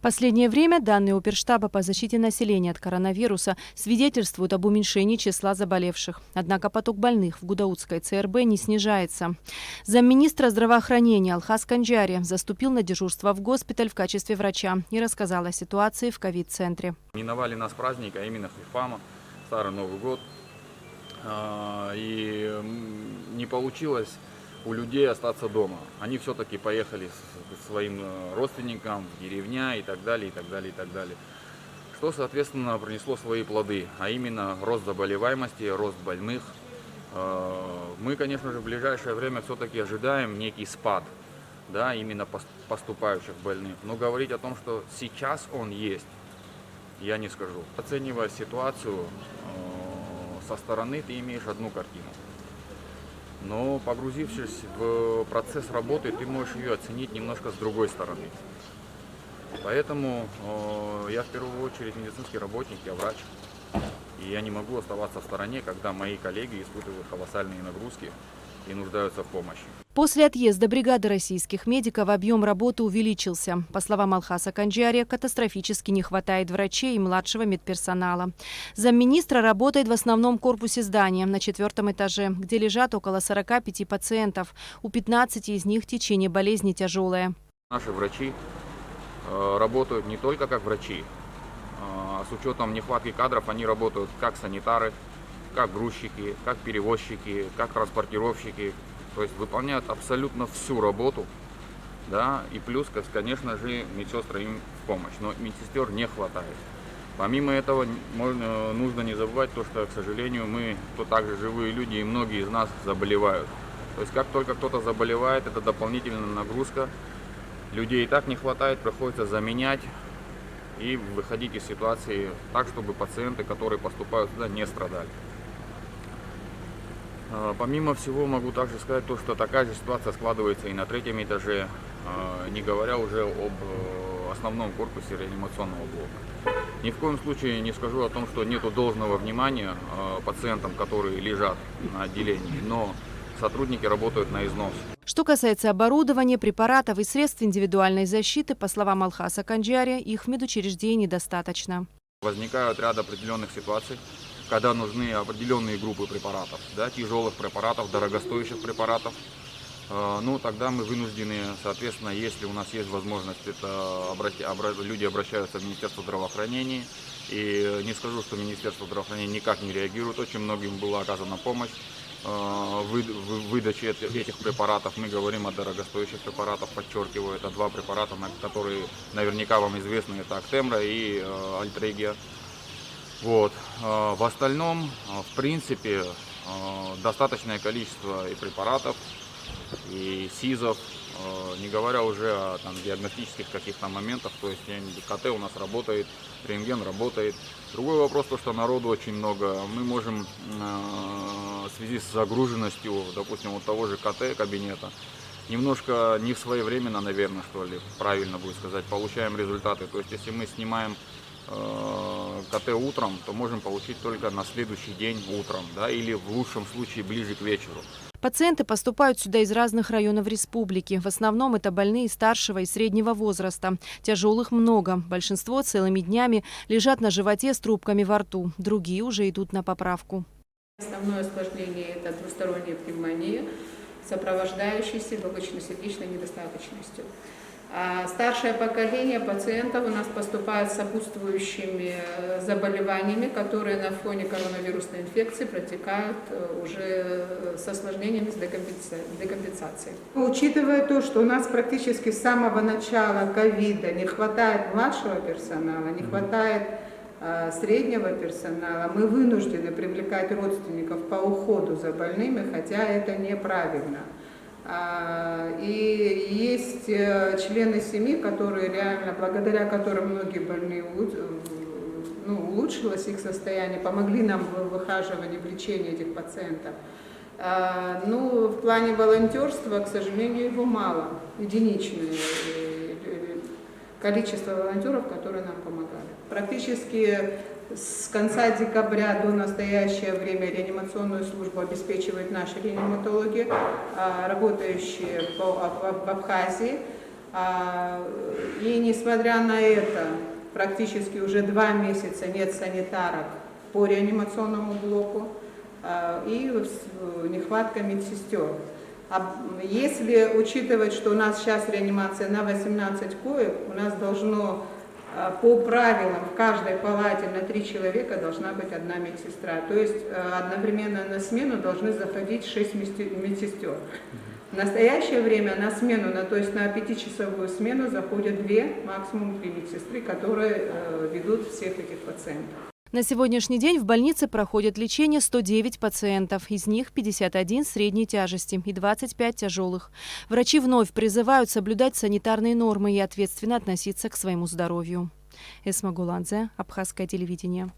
Последнее время данные Оперштаба по защите населения от коронавируса свидетельствуют об уменьшении числа заболевших. Однако поток больных в Гудаутской ЦРБ не снижается. Замминистра здравоохранения Алхас Канджари заступил на дежурство в госпиталь в качестве врача и рассказал о ситуации в ковид-центре. Миновали нас праздники, а именно Хрифама, Старый Новый год. И не получилось у людей остаться дома. Они все-таки поехали к своим родственникам в деревня и так далее, и так далее, и так далее. Что, соответственно, принесло свои плоды, а именно рост заболеваемости, рост больных. Мы, конечно же, в ближайшее время все-таки ожидаем некий спад, да, именно поступающих больных. Но говорить о том, что сейчас он есть, я не скажу. Оценивая ситуацию со стороны, ты имеешь одну картину. Но погрузившись в процесс работы, ты можешь ее оценить немножко с другой стороны. Поэтому я в первую очередь медицинский работник, я врач. И я не могу оставаться в стороне, когда мои коллеги испытывают колоссальные нагрузки и нуждаются в помощи. После отъезда бригады российских медиков объем работы увеличился. По словам Алхаса Канджари, катастрофически не хватает врачей и младшего медперсонала. Замминистра работает в основном корпусе здания на 4-м этаже, где лежат около 45 пациентов. У 15 из них течение болезни тяжелое. Наши врачи работают не только как врачи, а с учетом нехватки кадров они работают как санитары, как грузчики, как перевозчики, как транспортировщики. То есть выполняют абсолютно всю работу, да, и плюс, конечно же, медсестры им в помощь, но медсестер не хватает. Помимо этого, нужно не забывать то, что, к сожалению, мы также живые люди, и многие из нас заболевают. То есть как только кто-то заболевает, это дополнительная нагрузка, людей и так не хватает, приходится заменять и выходить из ситуации так, чтобы пациенты, которые поступают сюда, не страдали. Помимо всего, могу также сказать, то, что такая же ситуация складывается и на 3-м этаже, не говоря уже об основном корпусе реанимационного блока. Ни в коем случае не скажу о том, что нет должного внимания пациентам, которые лежат на отделении, но сотрудники работают на износ. Что касается оборудования, препаратов и средств индивидуальной защиты, по словам Алхаса Канджари, их в медучреждении достаточно. Возникают ряд определенных ситуаций, когда нужны определенные группы препаратов, да, тяжелых препаратов, дорогостоящих препаратов. Ну, тогда мы вынуждены, соответственно, если у нас есть возможность, это люди обращаются в Министерство здравоохранения. И не скажу, что Министерство здравоохранения никак не реагирует, очень многим была оказана помощь в выдаче этих препаратов. Мы говорим о дорогостоящих препаратах, подчеркиваю, это 2 препарата, которые наверняка вам известны, это Актемра и Альтрегия. Вот. В остальном, в принципе, достаточное количество и препаратов, и СИЗов, не говоря уже о диагностических каких-то моментах, то есть КТ у нас работает, рентген работает. Другой вопрос, то, что народу очень много, мы можем в связи с загруженностью, допустим, вот того же КТ кабинета, немножко не своевременно, наверное, что ли, правильно будет сказать, получаем результаты. То есть если мы снимаем КТ утром, то можем получить только на следующий день утром, да, или в лучшем случае ближе к вечеру. Пациенты поступают сюда из разных районов республики. В основном это больные старшего и среднего возраста. Тяжелых много. Большинство целыми днями лежат на животе с трубками во рту. Другие уже идут на поправку. Основное осложнение – это двусторонняя пневмония, сопровождающаяся легочно-сердечной недостаточностью. А старшее поколение пациентов у нас поступает с сопутствующими заболеваниями, которые на фоне коронавирусной инфекции протекают уже с осложнениями, с декомпенсацией. Учитывая то, что у нас практически с самого начала ковида не хватает младшего персонала, не хватает среднего персонала, мы вынуждены привлекать родственников по уходу за больными, хотя это неправильно. И есть члены семьи, которые реально, благодаря которым многие больные улучшилось их состояние, помогли нам в выхаживании, в лечении этих пациентов. Ну, в плане волонтерства, к сожалению, его мало, единичное количество волонтеров, которые нам помогали. Практически с конца декабря до настоящее время реанимационную службу обеспечивают наши реаниматологи, работающие в Абхазии. И несмотря на это, практически уже 2 месяца нет санитарок по реанимационному блоку и нехватка медсестер. Если учитывать, что у нас сейчас реанимация на 18 коек, у нас должно по правилам в каждой палате на 3 человека должна быть 1 медсестра. То есть одновременно на смену должны заходить 6 медсестер. В настоящее время на смену, то есть на 5-часовую смену заходят 2, максимум 3 медсестры, которые ведут всех этих пациентов. На сегодняшний день в больнице проходят лечение 109 пациентов, из них 51 средней тяжести и 25 тяжелых. Врачи вновь призывают соблюдать санитарные нормы и ответственно относиться к своему здоровью. Эсма Гуладзе, Абхазское телевидение.